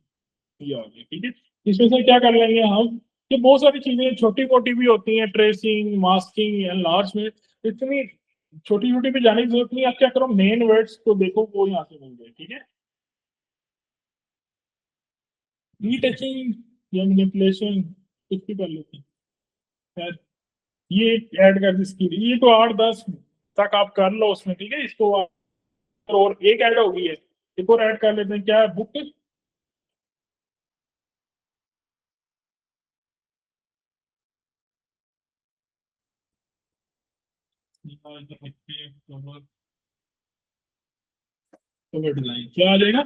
Speaker 1: ये आ गई। ठीक है, इसमें से क्या कर लेंगे हम, ये बहुत सारी चीजें छोटी मोटी भी होती हैं, ट्रेसिंग, मास्किंग, एनलार्जमेंट। इतनी छोटी छोटी पे जाने की जरूरत नहीं। आप क्या करो, मेन वर्ड्स को देखो, वो यहाँ से मिल गए। ठीक है, रीटचिंग या मैनिपुलेशन कुछ भी कर लेते हैं, ये ऐड कर दी स्किल, ये तो 8-10 तक आप कर लो उसमें। ठीक है, इसको और एक ऐड हो गई है, एक और ऐड कर लेते हैं, क्या है, बुक। कवर डिजाइन क्या आ जाएगा।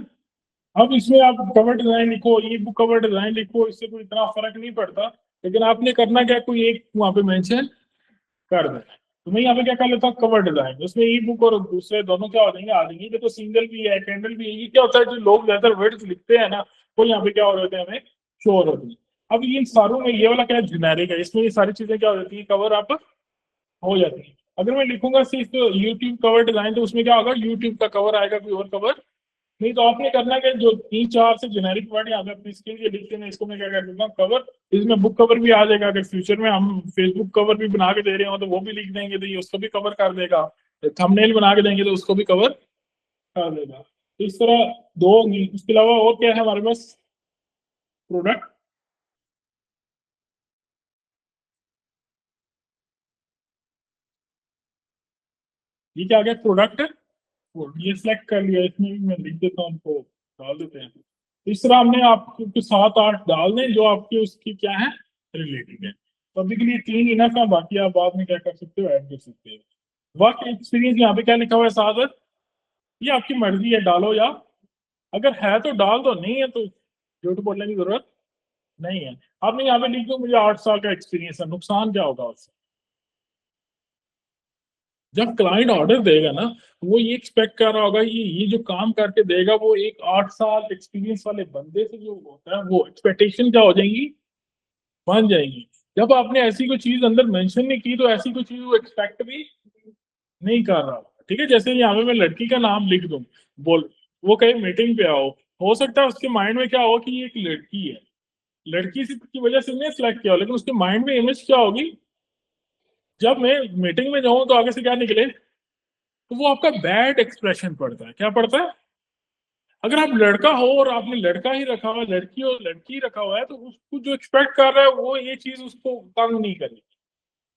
Speaker 1: अब इसमें आप कवर डिजाइन लिखो, ई बुक कवर डिजाइन लिखो, इससे कोई इतना फर्क नहीं पड़ता। लेकिन आपने करना क्या, कोई एक वहां पे मेंशन कर देना। तो मैं यहाँ पे क्या कर लेता हूँ, कवर डिजाइन, उसमें ई बुक और दूसरे दोनों क्या हो जाएंगे, आ जाएंगे। देखो सिंगल भी है, कैंडल भी है। ये क्या होता है, जो लोग ज्यादातर वर्ड्स लिखते हैं ना, वो यहाँ पे क्या हो जाते हैं, हमें शो हो जाती है। अब इन सारों में ये वाला क्या जेनेरिक है, इसमें ये सारी चीजें क्या हो जाती है, कवर आप हो जाती है। अगर मैं लिखूंगा सिर्फ यूट्यूब कवर डिजाइन, तो उसमें क्या होगा, यूट्यूब का कवर आएगा, कोई और कवर नहीं। तो आपने करना है कि जो 3-4 से जेनेरिक वर्ड यहाँ पे अपनी स्किल के लिखते हैं, इसको मैं क्या कर देता हूँ, कवर। इसमें बुक कवर भी आ जाएगा। अगर फ्यूचर में हम फेसबुक कवर भी बना के दे रहे हो तो वो भी लिख देंगे, तो ये उसको भी कवर कर देगा। थंबनेल बना के देंगे तो उसको भी कवर कर देगा। तो इस तरह दो होंगी। इसके अलावा और क्या है हमारे पास, प्रोडक्ट। ये क्या आ गया, प्रोडक्ट। ये सिलेक्ट कर लिया, इसमें भी मैं लिख देता हूँ, उनको डाल देते हैं। तो इस तरह हमने आपको 7-8 डाल दें जो आपके उसकी क्या है, रिलेटेड है। तो अभी के लिए 3 इनफ है, बाकी आप बाद में क्या कर सकते हो, ऐड कर सकते हो। वर्क एक्सपीरियंस यहाँ पे क्या लिखा हुआ है, 7। ये आपकी मर्जी है, डालो या अगर है तो डाल दो, नहीं है तो झूठ बोलने की जरूरत नहीं है। आपने यहाँ पे लिख दो मुझे 8 साल का एक्सपीरियंस है, नुकसान क्या होगा उससे। जब क्लाइंट ऑर्डर देगा ना, वो ये एक्सपेक्ट कर रहा होगा, ये जो काम करके देगा वो एक 8 साल एक्सपीरियंस वाले बंदे से जो होता है, वो एक्सपेक्टेशन क्या हो जाएंगी, बन जाएंगी। जब आपने ऐसी कोई चीज अंदर मेंशन नहीं की, तो ऐसी कोई चीज वो एक्सपेक्ट भी नहीं कर रहा होगा। ठीक है, जैसे यहाँ पे मैं लड़की का नाम लिख दूं, बोल, वो कहीं मीटिंग पे आओ, हो सकता है उसके माइंड में क्या हो कि ये एक लड़की है, लड़की से की वजह से नहीं सिलेक्ट किया हो, लेकिन उसके माइंड में इमेज क्या होगी, जब मैं मीटिंग में जाऊं तो आगे से क्या निकले, तो वो आपका बैड एक्सप्रेशन पड़ता है। क्या पड़ता है, अगर आप लड़का हो और आपने लड़का ही रखा हुआ है, लड़की और लड़की रखा हुआ है, तो उसको जो एक्सपेक्ट कर रहा है वो ये चीज उसको तंग नहीं करेगी।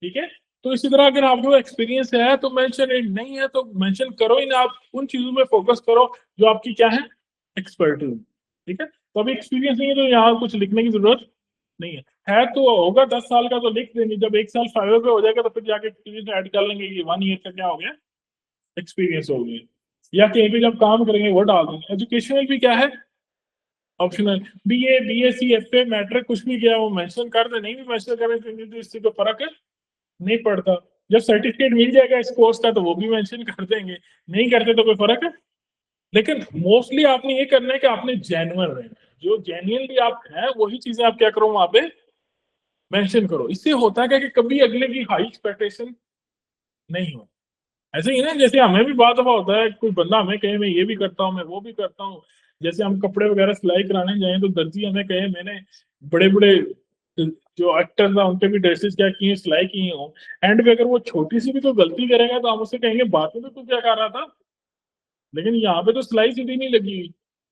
Speaker 1: ठीक है। तो इसी तरह अगर आपको एक्सपीरियंस है तो मेंशन, नहीं है तो मेंशन करो ही ना, आप उन चीजों में फोकस करो जो आपकी क्या है, एक्सपर्टीज। ठीक है, तो अभी एक्सपीरियंस नहीं है तो यहाँ कुछ लिखने की जरूरत नहीं है तो होगा 10 साल का तो लिख देंगे, जब 1 साल फाइवर पे हो जाएगा तो फिर जाके एक्सपीरियंस ऐड कर लेंगे कि 1 ईयर का क्या हो गया, एक्सपीरियंस हो गया। या कहीं पे जब काम करेंगे वो डाल देंगे। एजुकेशनल भी क्या है, optional. BA BSc FA matric कुछ भी किया वो मेंशन कर दे, नहीं भी मेंशन करें तो इससे कोई फर्क नहीं पड़ता। जब सर्टिफिकेट मिल जाएगा इस कोर्स का तो वो भी मेंशन कर देंगे, नहीं करते तो कोई फर्क है। लेकिन मोस्टली आपने ये करना है कि आपने जेन्युइन रहना है, जो जेन्युइनली आप हैं वही चीजें आप क्या करो वहां पे मेंशन करो। इससे होता है क्या कि कभी अगले की हाई एक्सपेक्टेशन नहीं हो। ऐसे ही ना, जैसे हमें भी बहुत दफा होता है, कोई बंदा हमें कहे मैं ये भी करता हूँ, मैं वो भी करता हूँ। जैसे हम कपड़े वगैरह सिलाई कराने जाए तो दर्जी हमें कहे मैंने बड़े बड़े जो एक्टर्स हैं उनके भी ड्रेसेस क्या किए, सिलाई की हो। एंड पे अगर वो छोटी सी भी तो गलती करेगा तो हम उससे कहेंगे बात में तो तू क्या कर रहा था, लेकिन यहाँ पे तो सिलाई सीधी नहीं लगी हुई।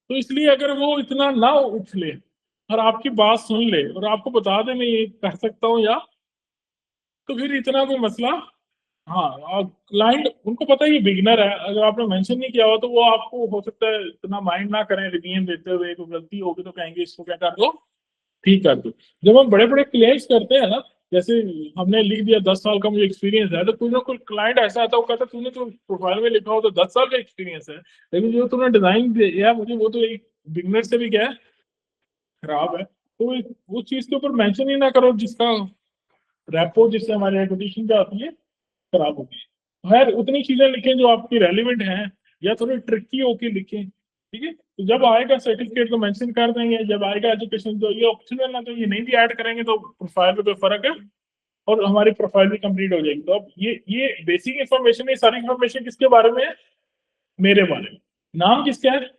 Speaker 1: तो इसलिए अगर वो इतना ना उछले और आपकी बात सुन ले और आपको बता दे मैं ये कर सकता हूँ या, तो फिर इतना कोई मसला। हाँ, क्लाइंट उनको पता है ये बिगिनर है, अगर आपने मेंशन नहीं किया हो तो वो आपको हो सकता है इतना माइंड ना करें, रिवीजन देते हुए तो गलती होगी तो कहेंगे इसको क्या कर दो, ठीक कर दो। जब हम बड़े बड़े क्लेम्स करते हैं ना, जैसे हमने लिख दिया 10 साल का मुझे एक्सपीरियंस है, तो कोई ना कोई क्लाइंट ऐसा आता है वो कहता है तूने तो प्रोफाइल में लिखा हो तो 10 साल का एक्सपीरियंस है, लेकिन जो तूने डिजाइन दिया मुझे वो तो एक बिगनर से भी क्या है, खराब है। तो वो चीज के ऊपर मेंशन ही ना करो जिसका रेपो, जिससे हमारी रेपुटेशन क्या होती है, खराब होगी। खैर उतनी चीजें लिखें जो आपकी रेलिवेंट हैं, या थोड़ी ट्रिकी होके लिखें। ठीक है, तो जब आएगा सर्टिफिकेट तो मेंशन कर देंगे, जब आएगा एजुकेशन तो ये ऑप्शनल ना, तो ये नहीं भी ऐड करेंगे तो प्रोफाइल पे कोई फर्क है, और हमारी प्रोफाइल भी कंप्लीट हो जाएगी। तो अब ये बेसिक इन्फॉर्मेशन है, सारी इन्फॉर्मेशन किसके बारे में है, मेरे बारे में। नाम किसका है,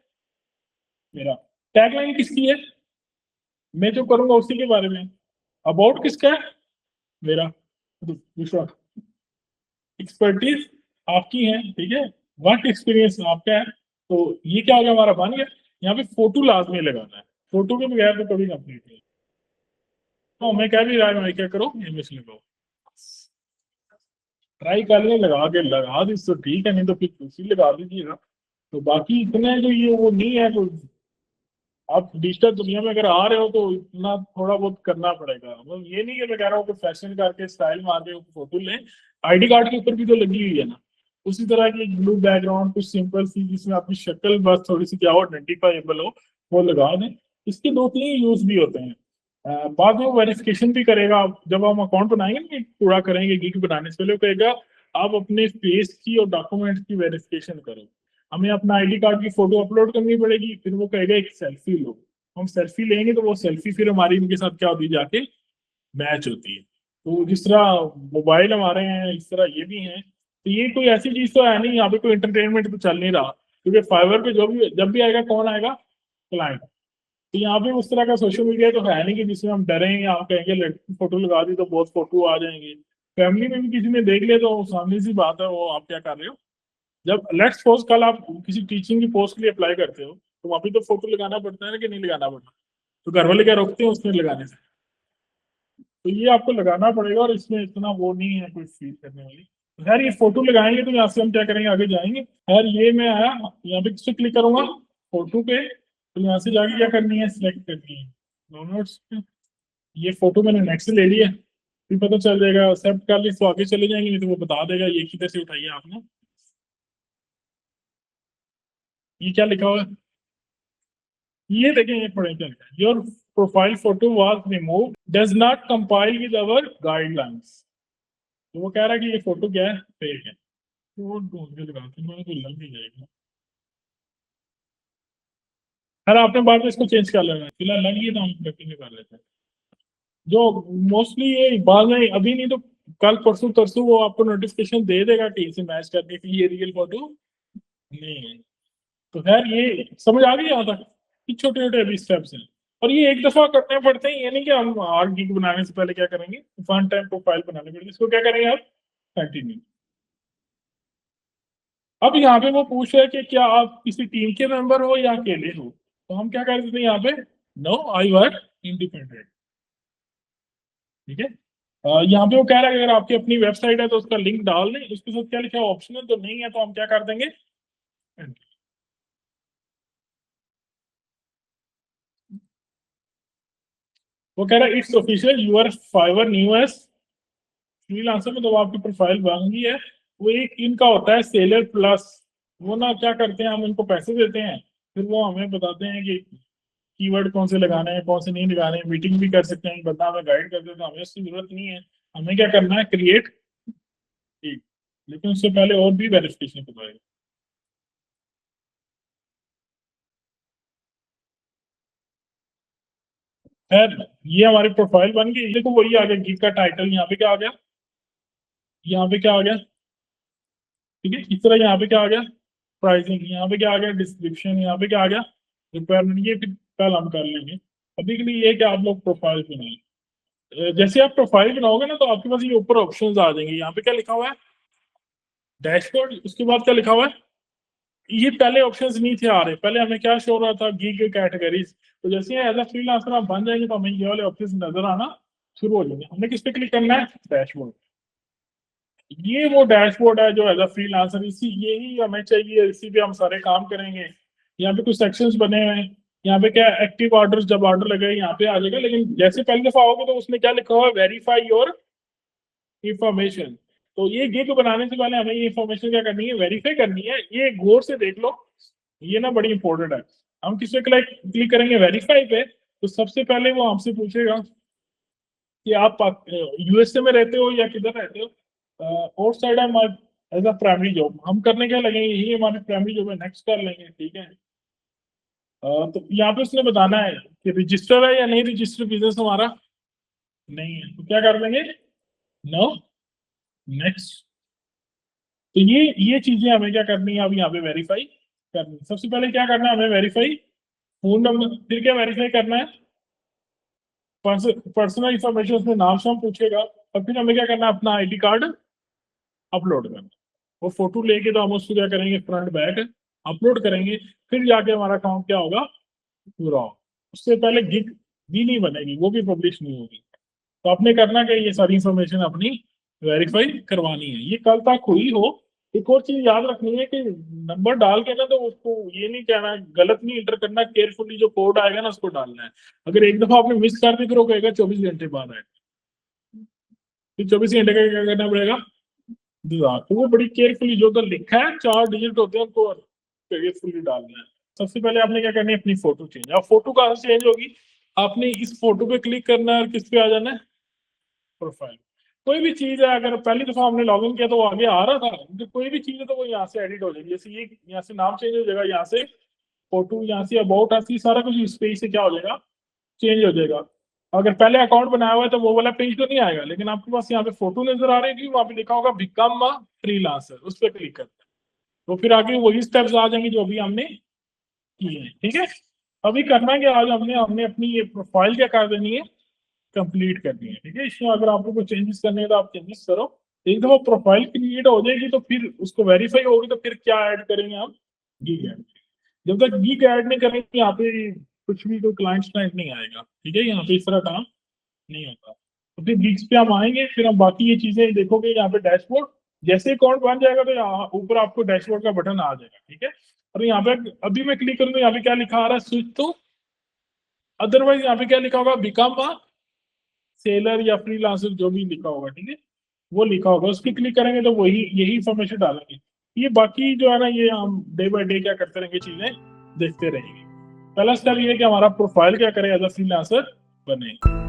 Speaker 1: मेरा। टैगलाइन किसकी है, मैं जो करूंगा उसी के बारे में। अबाउट किसका है, मेरा। दूसरा, एक्सपर्टीज आपकी है। ठीक है, वर्क एक्सपीरियंस आपका है। तो ये क्या हो गया, हमारा बन गया। यहाँ पे फोटो लाजमी लगाना है, फोटो के बगैर तो कभी कंप्लीट नहीं। तो मैं कह भी रहा हूँ, मैं क्या करो इमेज लगाओ, ट्राई कर ले, लगा के लगा दी तो ठीक है, नहीं तो फिर दूसरी लगा दीजिएगा। तो बाकी इतने जो ये वो नहीं है, तो आप डिजिटल दुनिया में अगर आ रहे हो तो इतना थोड़ा बहुत करना पड़ेगा। मतलब ये नहीं कि मैं कह रहा हूँ कि फैशन करके स्टाइल मार के फोटो लें, आईडी कार्ड के ऊपर भी तो लगी हुई है ना, उसी तरह की एक ब्लू बैकग्राउंड कुछ सिंपल सी जिसमें आपकी शक्ल बस थोड़ी सी क्या हो, आइडेंटिफाइबल हो, वो लगा दें। इसके 2-3 यूज भी होते हैं। बाद में वो वेरिफिकेशन भी करेगा। जब हम अकाउंट बनाएंगे ना, पूरा करेंगे गिग बनाने से पहले, वो कहेगा आप अपने फेस की और डॉक्यूमेंट की वेरिफिकेशन करो। हमें अपना आईडी कार्ड की फोटो अपलोड करनी पड़ेगी, फिर वो कहेगा एक सेल्फी लो। हम सेल्फी लेंगे तो वो सेल्फी फिर हमारी इनके साथ क्या होती है, जाके मैच होती है। तो जिस तरह मोबाइल हमारे हैं, इस तरह ये भी हैं। तो ये कोई ऐसी चीज तो है नहीं, यहाँ पे कोई इंटरटेनमेंट तो चल नहीं रहा, क्योंकि फाइवर पे जो भी जब भी आएगा कौन आएगा, क्लाइंट। तो यहाँ पे उस तरह का सोशल मीडिया तो है नहीं कि जिसमें हम डरें या हम कहेंगे लड़की की फोटो लगा दी तो बहुत फोटो आ जाएंगे। फैमिली में भी किसी ने देख लिया तो सामने सी बात है, वो आप क्या कर रहे हो। जब लेट्स सपोज कल आप किसी टीचिंग की पोस्ट के लिए अप्लाई करते हो, तो वहां पे तो फोटो लगाना पड़ता है ना, कि नहीं लगाना पड़ता। तो घर वाले क्या रोकते हैं उसमें लगाने से। तो ये आपको लगाना पड़ेगा, और इसमें इतना वो नहीं है कोई फील करने वाली। तो खैर ये फोटो लगाएंगे तो यहाँ से हम क्या करेंगे, आगे जाएंगे। खैर ये मैं आया, यहाँ पे किस पे क्लिक करूंगा, फोटो पे। तो यहाँ से जाके क्या करनी है, सिलेक्ट करनी है डाउनलोड्स पे। ये फोटो मैंने नेक्स्ट ले ली है, फिर पता चल जाएगा एक्सेप्ट कर ली तो आगे चले जाएंगे, नहीं तो वो बता देगा ये किधर से उठाइए आपने। ये क्या लिखा हुआ है, ये देखें, ये पढ़े क्या लिखा है, your profile photo was remove, does not compile with our guidelines. तो वो कह रहा है कि ये फोटो क्या है, फेक है। तो वो ढूंढ के लगाते हैं, मैंने तो लग ही जाएगा। अरे आपने बाद में इसको चेंज कर लेना, फिलहाल लग गई तो हम कंटिन्यू कर लेते हैं। जो मोस्टली ये बाद में अभी नहीं तो कल परसों तरसों वो आपको नोटिफिकेशन दे देगा कि इसे मैच करने की ये रियल फोटो नहीं है। तो खैर ये समझ आ गई यहाँ तक कि छोटे छोटे अभी स्टेप्स हैं, और ये एक दफा करने पड़ते हैं। ये नहीं कि हम आर गिग बनाने से पहले क्या करेंगे, वन टाइम प्रोफाइल बनानी पड़ेगी। इसको क्या करेंगे आप, कंटिन्यू। अब यहाँ पे वो पूछ रहा है कि क्या आप किसी टीम के मेंबर हो या अकेले हो। तो हम क्या कर देते हैं यहाँ पे, नो आई वर्क इंडिपेंडेंट। ठीक है। यहाँ पे वो कह रहा है कि अगर आपकी अपनी वेबसाइट है तो उसका लिंक डाल दें, उसके साथ क्या लिखा है ऑप्शनल, तो नहीं है तो हम क्या कर देंगे। वो कह रहा है it's official, your Fiverr new as freelancer में। तो आपकी प्रोफाइल बन गई है। वो एक इनका होता है सेलर प्लस। वो ना क्या करते हैं, हम उनको पैसे देते हैं, फिर वो हमें बताते हैं कि कीवर्ड कौन से लगाने हैं कौन से नहीं लगाने हैं। मीटिंग भी कर सकते हैं, बंदा हमें गाइड कर देता है, हमें उसकी जरूरत नहीं है। हमें क्या करना है, क्रिएट। ठीक। लेकिन उससे पहले और भी वेरिफिकेशन करवाएगा। खैर ये हमारी प्रोफाइल बन गई। देखो वही आ गया, गीत का टाइटल यहाँ पे क्या आ गया, यहाँ पे क्या आ गया। ठीक है, इस तरह यहाँ पे क्या आ गया, प्राइसिंग। यहाँ पे क्या आ गया, डिस्क्रिप्शन। यहाँ पे क्या आ गया, रिक्वायरमेंट। ये फिर कल हम कर लेंगे। अभी के लिए ये कि आप लोग प्रोफाइल बनाएं। जैसे आप प्रोफाइल बनाओगे ना, तो आपके पास ये ऊपर ऑप्शंस आ जाएंगे। यहाँ पे क्या लिखा हुआ है, डैशबोर्ड। उसके बाद क्या लिखा हुआ है, ये पहले ऑप्शंस नहीं थे आ रहे। पहले हमें क्या शो हो रहा था, गीग कैटेगरीज। तो जैसे एज अ फ्रीलांसर आप बन जाएंगे तो हमें ये वाले ऑप्शंस नजर आना शुरू हो जाएंगे। हमने किस पे क्लिक करना है, डैशबोर्ड। ये वो डैशबोर्ड है जो एज अ फ्रीलांसर, इसी यही हमें चाहिए, इसी पे हम सारे काम करेंगे। यहाँ पे कुछ सेक्शंस बने हुए हैं। यहाँ पे क्या, एक्टिव ऑर्डर, जब ऑर्डर लगे यहाँ पे आ जाएगा। लेकिन जैसे पहली दफा आओगे तो उसमें क्या लिखा हुआ है, वेरीफाई योर इंफॉर्मेशन। तो ये गिग बनाने से पहले हमें ये इंफॉर्मेशन क्या करनी है, वेरीफाई करनी है। ये गौर से देख लो, ये ना बड़ी इंपॉर्टेंट है। हम किस पे क्लिक क्लिक करेंगे, वेरीफाई पे। तो सबसे पहले वो हमसे पूछेगा कि आप यूएसए में रहते हो या किधर रहते हो। आउट साइड है एज अ प्राइमरी जॉब। हम करने क्या लगेंगे, यही हमारी प्राइमरी जॉब है, नेक्स्ट कर लेंगे। ठीक है। तो यहाँ पे उसने बताना है कि रजिस्टर है या नहीं रजिस्टर बिजनेस हमारा, नहीं है तो क्या कर लेंगे, नो, नेक्स्ट। तो ये चीजें हमें क्या करनी है, अब यहाँ पे वेरीफाई करनी है। सबसे पहले क्या करना है, हमें वेरीफाई फोन नंबर। फिर क्या वेरीफाई करना है, पर्सनल इंफॉर्मेशन, उसमें नाम शाम पूछेगा। और फिर हमें क्या करना है, अपना आईडी कार्ड अपलोड करना। वो फोटो लेके तो हम उसको क्या करेंगे, फ्रंट बैक अपलोड करेंगे। फिर जाके हमारा अकाउंट क्या होगा, पूरा होगा। उससे पहले गिग भी नहीं बनेगी, वो भी पब्लिश नहीं होगी। तो आपने करना क्या, ये सारी इंफॉर्मेशन अपनी वेरीफाई करवानी है। ये कल तक हुई हो। एक और चीज याद रखनी है कि नंबर डाल के ना, तो उसको ये नहीं कहना, गलत नहीं इंटर करना, केयरफुली जो कोड आएगा ना उसको डालना है। अगर एक दफा आपने मिस कर दी फिर वो कहेगा 24 घंटे बाद आएगा। फिर 24 घंटे का क्या करना पड़ेगा, इंतजार। तो वो बड़ी केयरफुली जो तो लिखा है, 4 डिजिट होते हैं, उनको केयरफुली डालना है। सबसे पहले आपने क्या करनी है, अपनी फोटो चेंज। अब फोटो कहाँ से चेंज होगी, आपने इस फोटो पे क्लिक करना है और किस पे आ जाना है, प्रोफाइल। कोई भी चीज है, अगर पहली दफा हमने लॉग इन किया तो वो आगे आ रहा था, तो कोई भी चीज है तो वो यहाँ से एडिट हो जाएगी। जैसे ये यहाँ से नाम चेंज हो जाएगा, यहाँ से फोटो, यहाँ से अबाउट आती, सारा कुछ इस पेज से क्या हो जाएगा, चेंज हो जाएगा। अगर पहले अकाउंट बनाया हुआ है तो वो वाला पेज तो नहीं आएगा, लेकिन आपके पास यहाँ पे फोटो नजर आ रही है, वहां पे लिखा होगा बिकम अ फ्रीलांसर, उस पर क्लिक करते हैं तो फिर आगे वही स्टेप्स आ जाएंगे जो अभी हमने किए हैं। ठीक है, अभी करना है कि आज हमने हमने अपनी ये प्रोफाइल क्या कर देनी है, कंप्लीट करनी है। ठीक है, इसमें अगर आपको कोई चेंजेस करने हैं तो आप चेंजेस करो। एक दफा प्रोफाइल क्रिएट हो जाएगी तो फिर उसको वेरीफाई होगी तो फिर क्या ऐड करेंगे हम, गीक ऐड। जब तक गीक ऐड नहीं करेंगे यहाँ पे कुछ भी कोई क्लाइंट नहीं आएगा। ठीक है, यहाँ पे इस तरह काम नहीं होता। तो फिर गीक्स पे हम आएंगे, फिर हम बाकी ये चीजें देखोगे। यहाँ पे डैशबोर्ड, जैसे अकाउंट बन जाएगा तो यहाँ ऊपर आपको डैशबोर्ड का बटन आ जाएगा। ठीक है, और यहाँ पे अभी मैं क्लिक करूंगा, यहाँ पे क्या लिखा आ रहा है, स्विच टू, अदरवाइज यहाँ पे क्या लिखा होगा, बिकम अ सेलर या फ्रीलांसर, जो भी लिखा होगा। ठीक है, वो लिखा होगा, उस पर क्लिक करेंगे तो वही यही इंफॉर्मेशन डालेंगे। ये बाकी जो है ना, ये हम डे बाय डे क्या करते रहेंगे, चीजें देखते रहेंगे। पहला स्टेप ये है कि हमारा प्रोफाइल क्या करे, एज अ फ्रीलांसर बने।